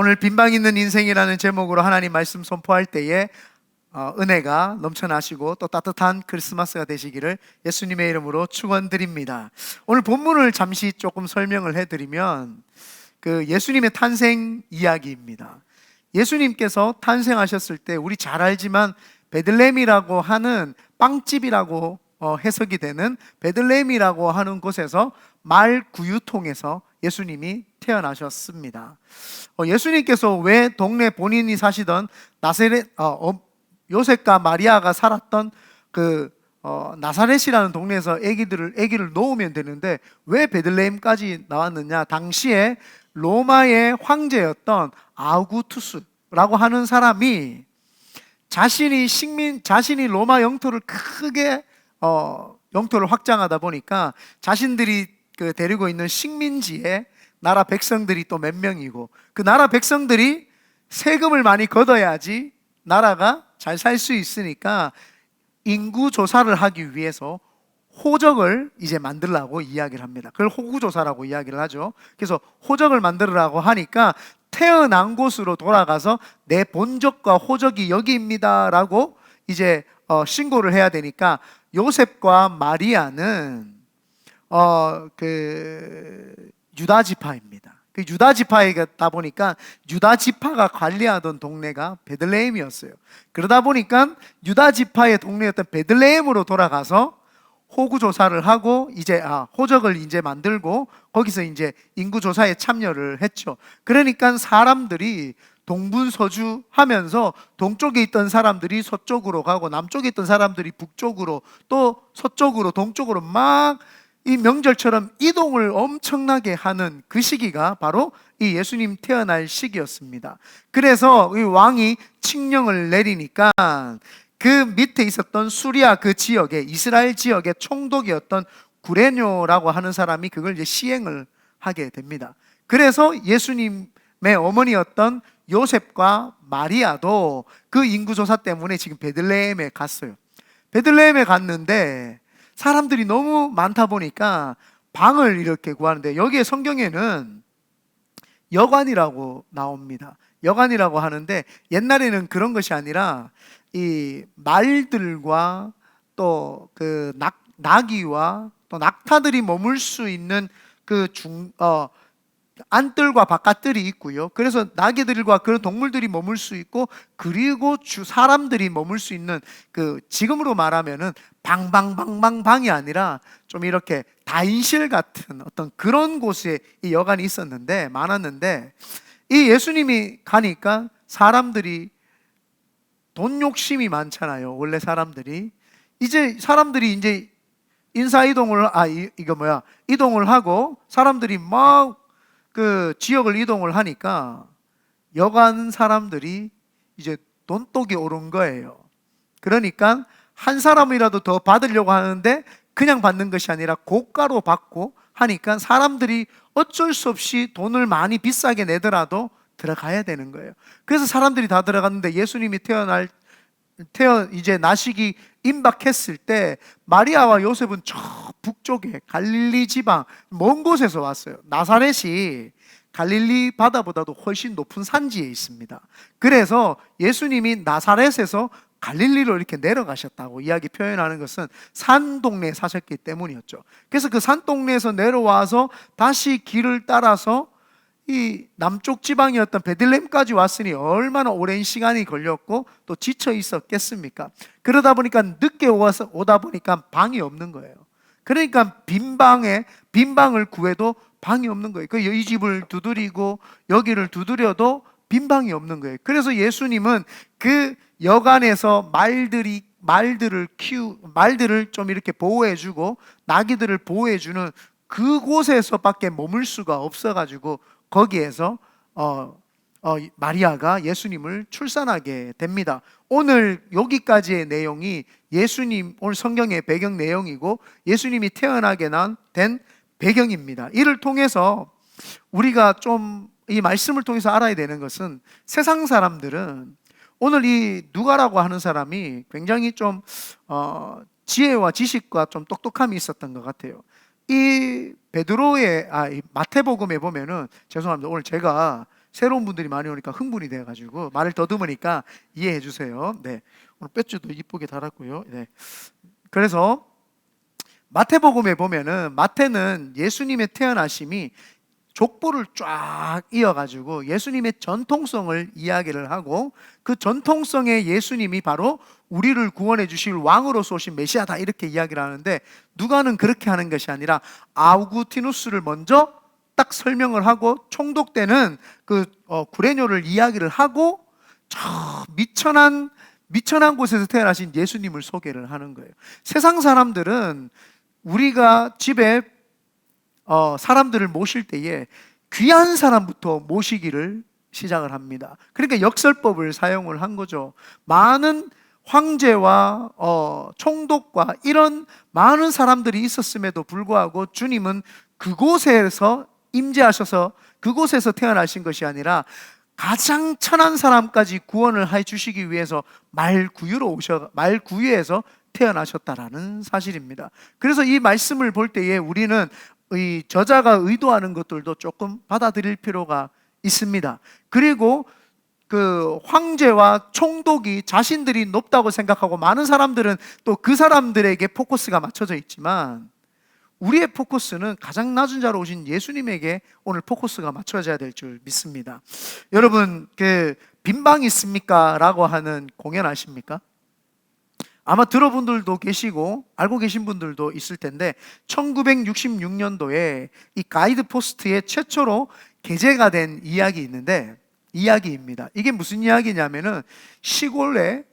오늘 빈방 있는 인생이라는 제목으로 하나님 말씀 선포할 때에 은혜가 넘쳐나시고 또 따뜻한 크리스마스가 되시기를 예수님의 이름으로 축원드립니다. 오늘 본문을 잠시 조금 설명을 해드리면 그 예수님의 탄생 이야기입니다. 예수님께서 탄생하셨을 때 우리 잘 알지만 베들레헴이라고 하는 빵집이라고 해석이 되는 베들레헴이라고 하는 곳에서 말 구유통에서 예수님이 태어나셨습니다. 예수님께서 왜 동네 본인이 사시던 나사렛 요셉과 마리아가 살았던 그 나사렛이라는 동네에서 아기를 놓으면 되는데 왜 베들레헴까지 나왔느냐? 당시에 로마의 황제였던 아우구투스라고 하는 사람이 자신이 로마 영토를 크게 영토를 확장하다 보니까 자신들이 데리고 있는 식민지에 나라 백성들이 또 몇 명이고 그 나라 백성들이 세금을 많이 걷어야지 나라가 잘 살 수 있으니까 인구 조사를 하기 위해서 호적을 이제 만들라고 이야기를 합니다. 그걸 호구조사라고 이야기를 하죠. 그래서 호적을 만들으라고 하니까 태어난 곳으로 돌아가서 내 본적과 호적이 여기입니다라고 이제 신고를 해야 되니까 요셉과 마리아는 유다 지파입니다. 그 유다 지파이다 보니까 유다 지파가 관리하던 동네가 베들레헴이었어요. 그러다 보니까 유다 지파의 동네였던 베들레헴으로 돌아가서 호구 조사를 하고 이제 호적을 이제 만들고 거기서 이제 인구 조사에 참여를 했죠. 그러니까 사람들이 동분서주 하면서 동쪽에 있던 사람들이 서쪽으로 가고 남쪽에 있던 사람들이 북쪽으로 또 서쪽으로 동쪽으로 막 이 명절처럼 이동을 엄청나게 하는 그 시기가 바로 이 예수님 태어날 시기였습니다. 그래서 이 왕이 칙령을 내리니까 그 밑에 있었던 수리아 그 지역에 이스라엘 지역의 총독이었던 구레뇨라고 하는 사람이 그걸 이제 시행을 하게 됩니다. 그래서 예수님의 어머니였던 요셉과 마리아도 그 인구조사 때문에 지금 베들레헴에 갔어요. 베들레헴에 갔는데 사람들이 너무 많다 보니까 방을 이렇게 구하는데 여기에 성경에는 여관이라고 나옵니다. 여관이라고 하는데 옛날에는 그런 것이 아니라 이 말들과 또 그 나귀와 또 낙타들이 머물 수 있는 안뜰과 바깥뜰이 있고요. 그래서 나귀들과 그런 동물들이 머물 수 있고 그리고 사람들이 머물 수 있는 지금으로 말하면은 방이 아니라 좀 이렇게 다인실 같은 어떤 그런 곳에 이 여관이 많았는데 이 예수님이 가니까 사람들이 돈 욕심이 많잖아요. 원래 사람들이 이제 이동을 하고 사람들이 막 지역을 이동을 하니까 여간 사람들이 이제 돈독이 오른 거예요. 그러니까 한 사람이라도 더 받으려고 하는데 그냥 받는 것이 아니라 고가로 받고 하니까 사람들이 어쩔 수 없이 돈을 많이 비싸게 내더라도 들어가야 되는 거예요. 그래서 사람들이 다 들어갔는데 예수님이 이제 나시기 임박했을 때 마리아와 요셉은 저 북쪽에 갈릴리 지방 먼 곳에서 왔어요. 나사렛이 갈릴리 바다보다도 훨씬 높은 산지에 있습니다. 그래서 예수님이 나사렛에서 갈릴리로 이렇게 내려가셨다고 이야기 표현하는 것은 산 동네에 사셨기 때문이었죠. 그래서 그 산 동네에서 내려와서 다시 길을 따라서 이 남쪽 지방이었던 베들레헴까지 왔으니 얼마나 오랜 시간이 걸렸고 또 지쳐 있었겠습니까? 그러다 보니까 늦게 오다 보니까 방이 없는 거예요. 그러니까 빈방을 구해도 방이 없는 거예요. 이 집을 두드리고 여기를 두드려도 빈방이 없는 거예요. 그래서 예수님은 그 여관에서 말들을 좀 이렇게 보호해주고 나귀들을 보호해주는 그곳에서밖에 머물 수가 없어가지고 거기에서 마리아가 예수님을 출산하게 됩니다. 오늘 여기까지의 내용이 오늘 성경의 배경 내용이고 예수님이 태어나게 된 배경입니다. 이를 통해서 우리가 좀 이 말씀을 통해서 알아야 되는 것은 세상 사람들은 오늘 이 누가라고 하는 사람이 굉장히 좀 지혜와 지식과 좀 똑똑함이 있었던 것 같아요. 이 마태복음에 보면은 죄송합니다. 오늘 제가 새로운 분들이 많이 오니까 흥분이 돼가지고 말을 더듬으니까 이해해 주세요. 네, 오늘 배지도 이쁘게 달았고요. 네, 그래서 마태복음에 보면은 마태는 예수님의 태어나심이 족보를 쫙 이어가지고 예수님의 전통성을 이야기를 하고 그 전통성의 예수님이 바로 우리를 구원해 주실 왕으로서 오신 메시아다 이렇게 이야기를 하는데, 누가는 그렇게 하는 것이 아니라 아우구티누스를 먼저 딱 설명을 하고 총독되는 그 구레뇨를 이야기를 하고 저 미천한 곳에서 태어나신 예수님을 소개를 하는 거예요. 세상 사람들은 우리가 집에 사람들을 모실 때에 귀한 사람부터 모시기를 시작을 합니다. 그러니까 역설법을 사용을 한 거죠. 많은 황제와 총독과 이런 많은 사람들이 있었음에도 불구하고 주님은 그곳에서 임재하셔서 그곳에서 태어나신 것이 아니라 가장 천한 사람까지 구원을 해 주시기 위해서 말구유에서 태어나셨다라는 사실입니다. 그래서 이 말씀을 볼 때에 우리는 이 저자가 의도하는 것들도 조금 받아들일 필요가 있습니다. 그리고 그 황제와 총독이 자신들이 높다고 생각하고 많은 사람들은 또 그 사람들에게 포커스가 맞춰져 있지만 우리의 포커스는 가장 낮은 자로 오신 예수님에게 오늘 포커스가 맞춰져야 될 줄 믿습니다. 여러분, 그 빈방 있습니까? 라고 하는 공연 아십니까? 아마 들어본 분들도 계시고 알고 계신 분들도 있을 텐데 1966년도에 이 가이드 포스트에 최초로 게재가 된 이야기입니다. 이게 무슨 이야기냐면은 시골에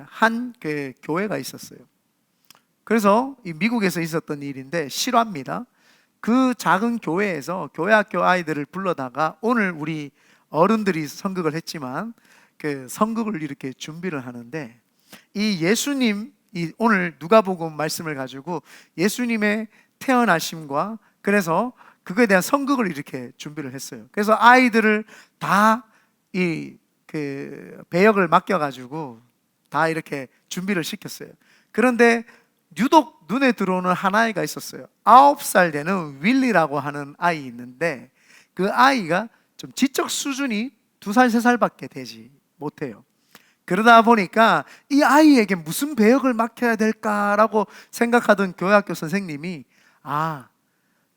한 그 교회가 있었어요. 그래서 이 미국에서 있었던 일인데 실화입니다. 그 작은 교회에서 교회학교 아이들을 불러다가 오늘 우리 어른들이 선극을 했지만 그 선극을 이렇게 준비를 하는데 이 예수님, 오늘 누가복음 말씀을 가지고 예수님의 태어나심과 그래서 그거에 대한 선극을 이렇게 준비를 했어요. 그래서 아이들을 다 이 그 배역을 맡겨가지고 다 이렇게 준비를 시켰어요. 그런데 유독 눈에 들어오는 한 아이가 있었어요. 9살 되는 윌리라고 하는 아이 있는데 그 아이가 좀 지적 수준이 2살, 3살밖에 되지 못해요. 그러다 보니까 이 아이에게 무슨 배역을 맡겨야 될까라고 생각하던 교회학교 선생님이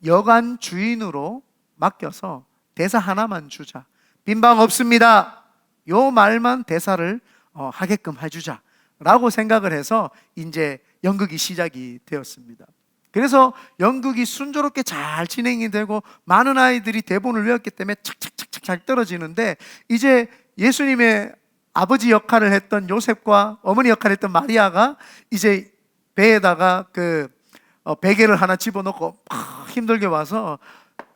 여관 주인으로 맡겨서 대사 하나만 주자. 빈방 없습니다. 요 말만 대사를 하게끔 해주자 라고 생각을 해서 이제 연극이 시작이 되었습니다. 그래서 연극이 순조롭게 잘 진행이 되고 많은 아이들이 대본을 외웠기 때문에 착착착착 잘 떨어지는데 이제 예수님의 아버지 역할을 했던 요셉과 어머니 역할을 했던 마리아가 이제 배에다가 그 베개를 하나 집어넣고 힘들게 와서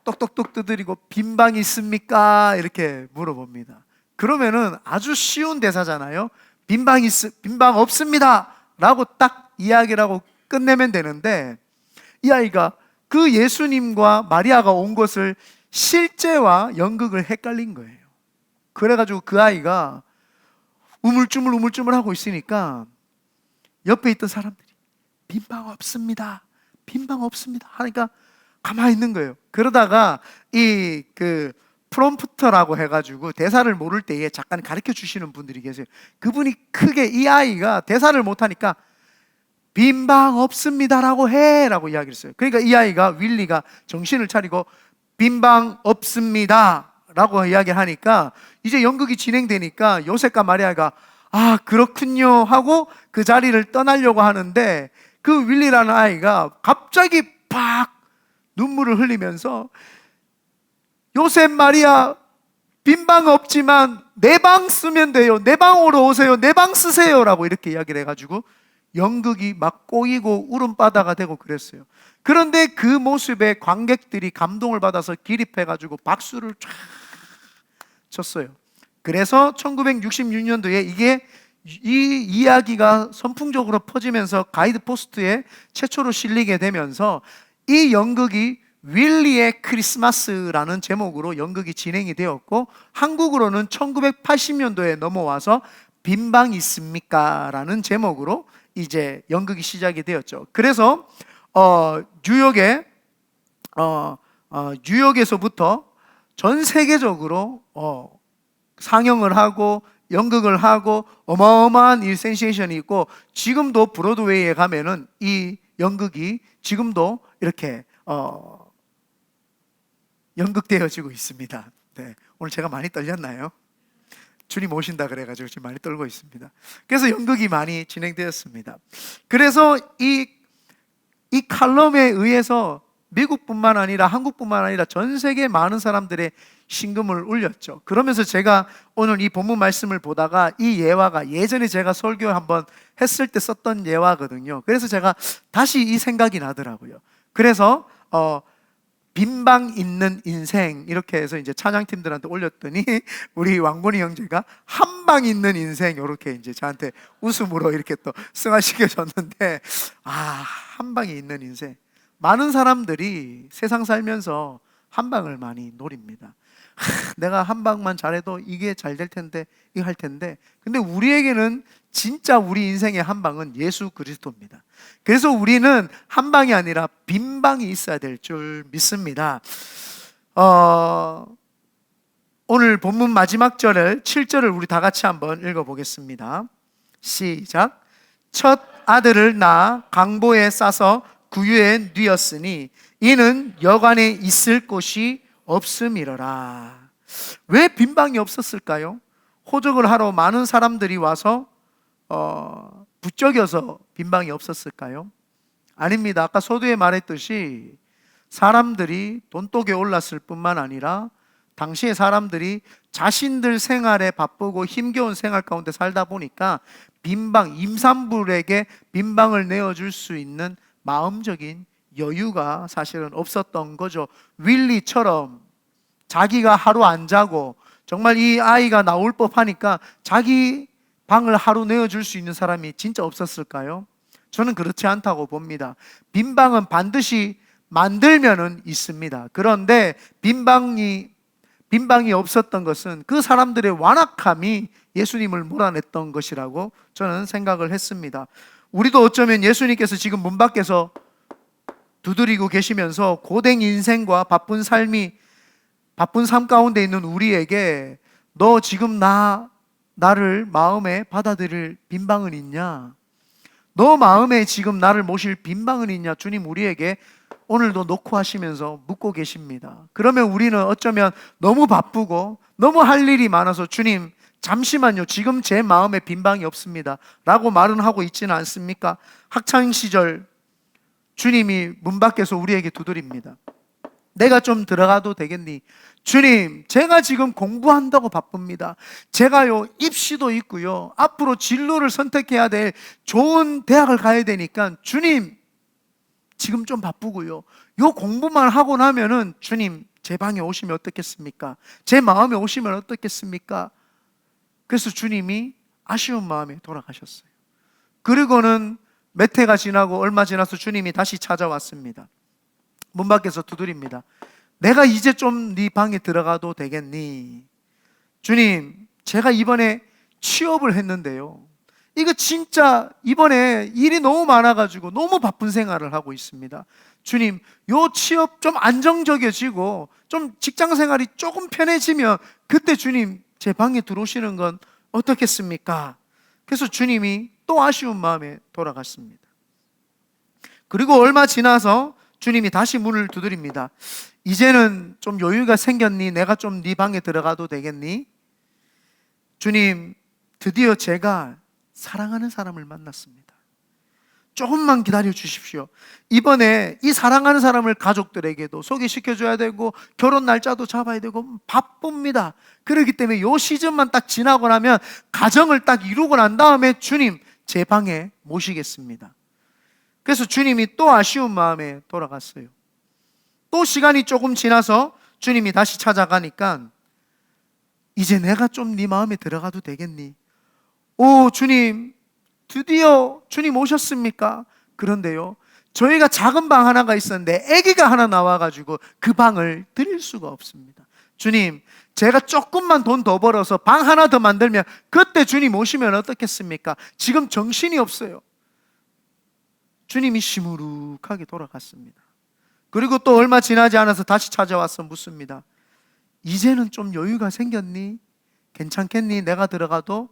똑똑똑 두드리고 빈방 있습니까? 이렇게 물어봅니다. 그러면은 아주 쉬운 대사잖아요. 빈방 없습니다 라고 딱 이야기를 하고 끝내면 되는데 이 아이가 그 예수님과 마리아가 온 것을 실제와 연극을 헷갈린 거예요. 그래가지고 그 아이가 우물쭈물 하고 있으니까 옆에 있던 사람들이 빈방 없습니다 하니까 가만히 있는 거예요. 그러다가 이 그 프롬프터라고 해가지고 대사를 모를 때에 잠깐 가르쳐 주시는 분들이 계세요. 그분이 크게 이 아이가 대사를 못하니까 빈방 없습니다라고 해라고 이야기를 했어요. 그러니까 이 아이가 윌리가 정신을 차리고 빈방 없습니다 라고 이야기하니까 이제 연극이 진행되니까 요셉과 마리아가 그렇군요 하고 그 자리를 떠나려고 하는데 그 윌리라는 아이가 갑자기 팍 눈물을 흘리면서 요셉, 마리아 빈방 없지만 내 방 쓰면 돼요. 내 방으로 오세요. 내 방 쓰세요 라고 이렇게 이야기를 해가지고 연극이 막 꼬이고 울음바다가 되고 그랬어요. 그런데 그 모습에 관객들이 감동을 받아서 기립해가지고 박수를 쫙 쳤어요. 그래서 1966년도에 이 이야기가 선풍적으로 퍼지면서 가이드 포스트에 최초로 실리게 되면서 이 연극이 윌리의 크리스마스라는 제목으로 연극이 진행이 되었고 한국으로는 1980년도에 넘어와서 빈방 있습니까? 라는 제목으로 이제 연극이 시작이 되었죠. 그래서 뉴욕에서부터 전 세계적으로 상영을 하고 연극을 하고 어마어마한 이 센세이션이 있고, 지금도 브로드웨이에 가면은 이 연극이 지금도 이렇게 연극되어지고 있습니다. 네, 오늘 제가 많이 떨렸나요? 주님 오신다 그래가지고 지금 많이 떨고 있습니다. 그래서 연극이 많이 진행되었습니다. 그래서 이 칼럼에 의해서 미국뿐만 아니라 한국뿐만 아니라 전 세계 많은 사람들의 신금을 울렸죠. 그러면서 제가 오늘 이 본문 말씀을 보다가 이 예화가 예전에 제가 설교 한번 했을 때 썼던 예화거든요. 그래서 제가 다시 이 생각이 나더라고요. 그래서 빈방 있는 인생 이렇게 해서 이제 찬양팀들한테 올렸더니 우리 왕곤이 형제가 한방 있는 인생 이렇게 이제 저한테 웃음으로 이렇게 또 승화시켜 줬는데, 한방이 있는 인생. 많은 사람들이 세상 살면서 한방을 많이 노립니다. 내가 한방만 잘해도 이게 잘 될 텐데, 이거 할 텐데. 근데 우리에게는 진짜 우리 인생의 한방은 예수 그리스도입니다. 그래서 우리는 한방이 아니라 빈방이 있어야 될 줄 믿습니다. 오늘 본문 마지막 절을 7절을 우리 다 같이 한번 읽어보겠습니다. 시작. 첫 아들을 낳아 강보에 싸서 구유에 뉘었으니 이는 여관에 있을 곳이 없음이러라. 왜 빈방이 없었을까요? 호적을 하러 많은 사람들이 와서 부쩍여서 빈방이 없었을까요? 아닙니다. 아까 서두에 말했듯이 사람들이 돈독에 올랐을 뿐만 아니라 당시의 사람들이 자신들 생활에 바쁘고 힘겨운 생활 가운데 살다 보니까 빈방, 임산부에게 빈방을 내어줄 수 있는 마음적인 여유가 사실은 없었던 거죠. 윌리처럼 자기가 하루 안 자고 정말 이 아이가 나올 법하니까 자기 방을 하루 내어줄 수 있는 사람이 진짜 없었을까요? 저는 그렇지 않다고 봅니다. 빈방은 반드시 만들면은 있습니다. 그런데 빈방이 없었던 것은 그 사람들의 완악함이 예수님을 몰아냈던 것이라고 저는 생각을 했습니다. 우리도 어쩌면 예수님께서 지금 문 밖에서 두드리고 계시면서 고된 인생과 바쁜 삶 가운데 있는 우리에게 너 지금 나를 마음에 받아들일 빈방은 있냐? 너 마음에 지금 나를 모실 빈방은 있냐? 주님 우리에게 오늘도 놓고 하시면서 묻고 계십니다. 그러면 우리는 어쩌면 너무 바쁘고 너무 할 일이 많아서 주님 잠시만요, 지금 제 마음에 빈방이 없습니다 라고 말은 하고 있지는 않습니까? 학창시절 주님이 문 밖에서 우리에게 두드립니다. 내가 좀 들어가도 되겠니? 주님, 제가 지금 공부한다고 바쁩니다. 제가요 입시도 있고요, 앞으로 진로를 선택해야 될 좋은 대학을 가야 되니까 주님 지금 좀 바쁘고요, 요 공부만 하고 나면은 주님 제 방에 오시면 어떻겠습니까? 제 마음에 오시면 어떻겠습니까? 그래서 주님이 아쉬운 마음에 돌아가셨어요. 그리고는 몇 해가 지나고 얼마 지나서 주님이 다시 찾아왔습니다. 문 밖에서 두드립니다. 내가 이제 좀 네 방에 들어가도 되겠니? 주님, 제가 이번에 취업을 했는데요, 이거 진짜 이번에 일이 너무 많아가지고 너무 바쁜 생활을 하고 있습니다. 주님, 요 취업 좀 안정적이어지고 좀 직장 생활이 조금 편해지면 그때 주님 제 방에 들어오시는 건 어떻겠습니까? 그래서 주님이 또 아쉬운 마음에 돌아갔습니다. 그리고 얼마 지나서 주님이 다시 문을 두드립니다. 이제는 좀 여유가 생겼니? 내가 좀 네 방에 들어가도 되겠니? 주님, 드디어 제가 사랑하는 사람을 만났습니다. 조금만 기다려 주십시오. 이번에 이 사랑하는 사람을 가족들에게도 소개시켜줘야 되고 결혼 날짜도 잡아야 되고 바쁩니다. 그렇기 때문에 이 시즌만 딱 지나고 나면 가정을 딱 이루고 난 다음에 주님 제 방에 모시겠습니다. 그래서 주님이 또 아쉬운 마음에 돌아갔어요. 또 시간이 조금 지나서 주님이 다시 찾아가니까 이제 내가 좀 네 마음에 들어가도 되겠니? 오 주님, 드디어 주님 오셨습니까? 그런데요, 저희가 작은 방 하나가 있었는데 아기가 하나 나와가지고 그 방을 드릴 수가 없습니다. 주님, 제가 조금만 돈 더 벌어서 방 하나 더 만들면 그때 주님 오시면 어떻겠습니까? 지금 정신이 없어요. 주님이 시무룩하게 돌아갔습니다. 그리고 또 얼마 지나지 않아서 다시 찾아와서 묻습니다. 이제는 좀 여유가 생겼니? 괜찮겠니? 내가 들어가도?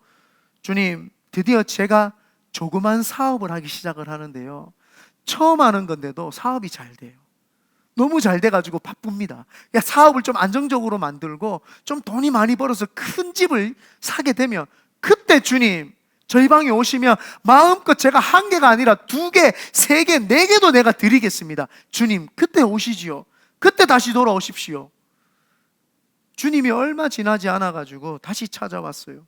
주님, 드디어 제가 조그만 사업을 하기 시작을 하는데요, 처음 하는 건데도 사업이 잘 돼요. 너무 잘 돼가지고 바쁩니다. 사업을 좀 안정적으로 만들고 좀 돈이 많이 벌어서 큰 집을 사게 되면, 그때 주님 저희 방에 오시면 마음껏 제가 한 개가 아니라 2개, 3개, 4개도 내가 드리겠습니다. 주님 그때 오시지요. 그때 다시 돌아오십시오. 주님이 얼마 지나지 않아가지고 다시 찾아왔어요.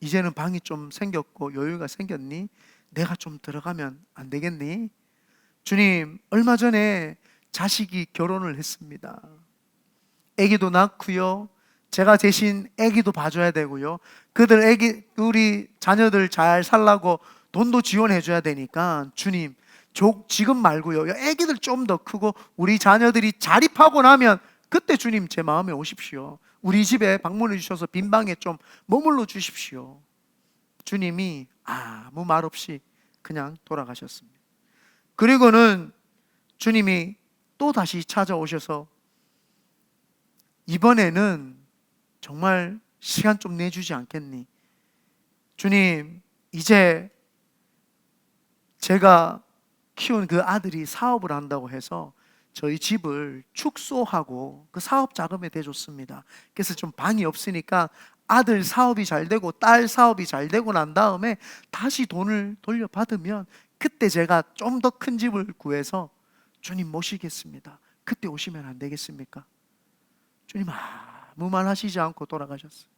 이제는 방이 좀 생겼고 여유가 생겼니? 내가 좀 들어가면 안 되겠니? 주님, 얼마 전에 자식이 결혼을 했습니다. 아기도 낳고요, 제가 대신 아기도 봐줘야 되고요, 우리 자녀들 잘 살라고 돈도 지원해 줘야 되니까 주님, 지금 말고요, 아기들 좀 더 크고 우리 자녀들이 자립하고 나면 그때 주님 제 마음에 오십시오. 우리 집에 방문해 주셔서 빈 방에 좀 머물러 주십시오. 주님이 아무 말 없이 그냥 돌아가셨습니다. 그리고는 주님이 또 다시 찾아오셔서 이번에는 정말 시간 좀 내주지 않겠니? 주님, 이제 제가 키운 그 아들이 사업을 한다고 해서 저희 집을 축소하고 그 사업 자금에 대줬습니다. 그래서 좀 방이 없으니까 아들 사업이 잘 되고 딸 사업이 잘 되고 난 다음에 다시 돈을 돌려받으면 그때 제가 좀 더 큰 집을 구해서 주님 모시겠습니다. 그때 오시면 안 되겠습니까? 주님 아무 말 하시지 않고 돌아가셨어요.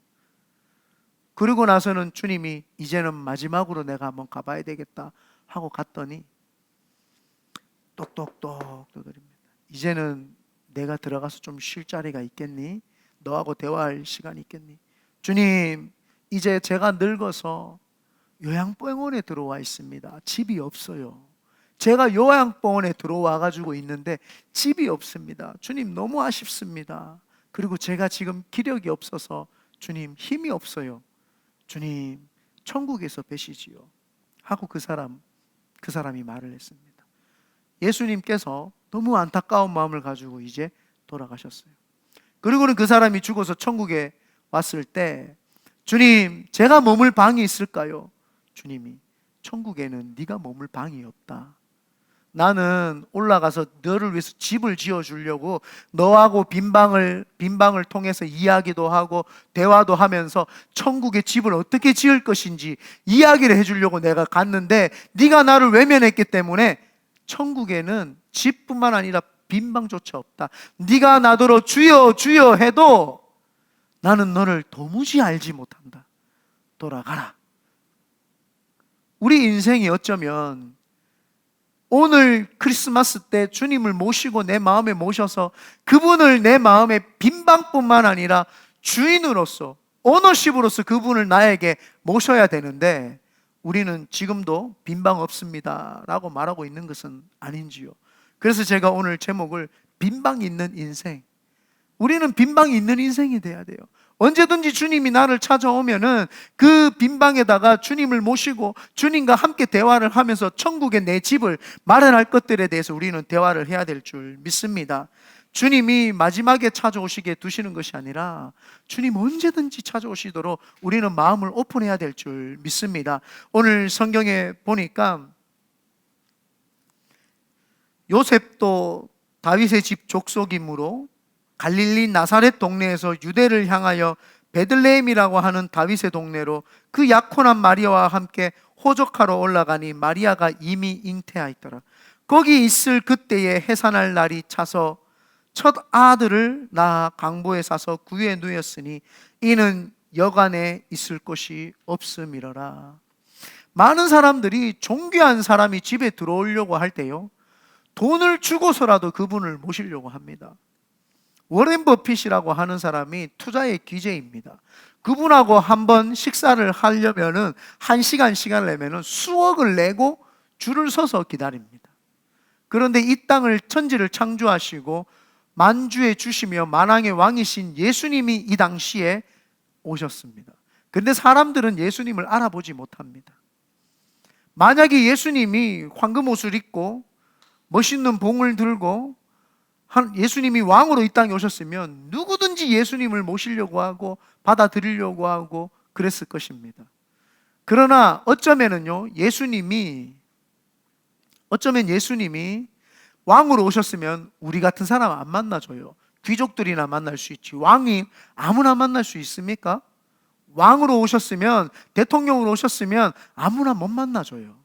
그리고 나서는 주님이 이제는 마지막으로 내가 한번 가봐야 되겠다 하고 갔더니 똑똑똑 두드립니다. 이제는 내가 들어가서 좀 쉴 자리가 있겠니? 너하고 대화할 시간이 있겠니? 주님, 이제 제가 늙어서 요양병원에 들어와 있습니다. 집이 없어요. 제가 요양병원에 들어와 가지고 있는데 집이 없습니다. 주님, 너무 아쉽습니다. 그리고 제가 지금 기력이 없어서 주님 힘이 없어요. 주님, 천국에서 뵈시지요 하고 그 사람이 말을 했습니다. 예수님께서 너무 안타까운 마음을 가지고 이제 돌아가셨어요. 그리고는 그 사람이 죽어서 천국에 왔을 때, 주님, 제가 머물 방이 있을까요? 주님이, 천국에는 네가 머물 방이 없다. 나는 올라가서 너를 위해서 집을 지어주려고 너하고 빈방을 통해서 이야기도 하고 대화도 하면서 천국의 집을 어떻게 지을 것인지 이야기를 해주려고 내가 갔는데, 네가 나를 외면했기 때문에 천국에는 집뿐만 아니라 빈방조차 없다. 네가 나더러 주여 주여 해도 나는 너를 도무지 알지 못한다. 돌아가라. 우리 인생이 어쩌면 오늘 크리스마스 때 주님을 모시고 내 마음에 모셔서 그분을 내 마음의 빈방뿐만 아니라 주인으로서, 오너십으로서 그분을 나에게 모셔야 되는데, 우리는 지금도 빈방 없습니다 라고 말하고 있는 것은 아닌지요. 그래서 제가 오늘 제목을 빈방 있는 인생, 우리는 빈방이 있는 인생이 돼야 돼요. 언제든지 주님이 나를 찾아오면은 그 빈방에다가 주님을 모시고 주님과 함께 대화를 하면서 천국에 내 집을 마련할 것들에 대해서 우리는 대화를 해야 될 줄 믿습니다. 주님이 마지막에 찾아오시게 두시는 것이 아니라 주님 언제든지 찾아오시도록 우리는 마음을 오픈해야 될 줄 믿습니다. 오늘 성경에 보니까 요셉도 다윗의 집 족속이므로 갈릴리 나사렛 동네에서 유대를 향하여 베들레헴이라고 하는 다윗의 동네로 그 약혼한 마리아와 함께 호적하러 올라가니 마리아가 이미 잉태하였더라. 거기 있을 그때에 해산할 날이 차서 첫 아들을 낳아 강보에 싸서 구유에 누였으니 이는 여간에 있을 곳이 없음이러라. 많은 사람들이 존귀한 사람이 집에 들어오려고 할 때요, 돈을 주고서라도 그분을 모시려고 합니다. 워렌 버핏이라고 하는 사람이 투자의 귀재입니다. 그분하고 한번 식사를 하려면은 1시간 시간을 내면은 수억을 내고 줄을 서서 기다립니다. 그런데 이 땅을, 천지를 창조하시고 만주에 주시며 만왕의 왕이신 예수님이 이 당시에 오셨습니다. 그런데 사람들은 예수님을 알아보지 못합니다. 만약에 예수님이 황금 옷을 입고 멋있는 봉을 들고 예수님이 왕으로 이 땅에 오셨으면 누구든지 예수님을 모시려고 하고 받아들이려고 하고 그랬을 것입니다. 그러나 어쩌면 예수님이 왕으로 오셨으면 우리 같은 사람 안 만나줘요. 귀족들이나 만날 수 있지. 왕이 아무나 만날 수 있습니까? 왕으로 오셨으면, 대통령으로 오셨으면 아무나 못 만나줘요.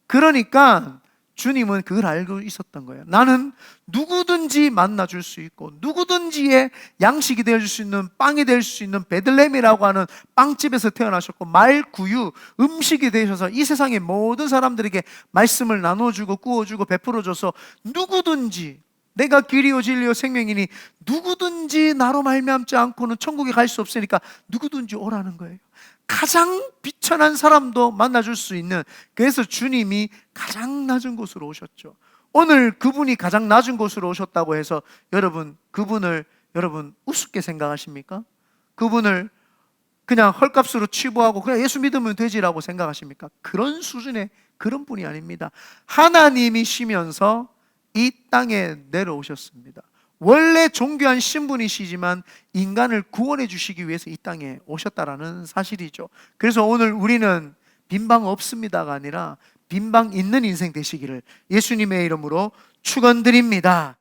그러니까 주님은 그걸 알고 있었던 거예요. 나는 누구든지 만나줄 수 있고 누구든지의 양식이 될 수 있는, 빵이 될 수 있는 베들레헴이라고 하는 빵집에서 태어나셨고 말구유, 음식이 되셔서 이 세상의 모든 사람들에게 말씀을 나눠주고 구워주고 베풀어줘서 누구든지, 내가 길이요 진리요 생명이니 누구든지 나로 말미암지 않고는 천국에 갈 수 없으니까 누구든지 오라는 거예요. 가장 비천한 사람도 만나줄 수 있는, 그래서 주님이 가장 낮은 곳으로 오셨죠. 오늘 그분이 가장 낮은 곳으로 오셨다고 해서 그분을 우습게 생각하십니까? 그분을 그냥 헐값으로 치부하고 그냥 예수 믿으면 되지라고 생각하십니까? 그런 수준의 그런 분이 아닙니다. 하나님이시면서 이 땅에 내려오셨습니다. 원래 존귀한 신분이시지만 인간을 구원해 주시기 위해서 이 땅에 오셨다라는 사실이죠. 그래서 오늘 우리는 빈방 없습니다가 아니라 빈방 있는 인생 되시기를 예수님의 이름으로 축원드립니다.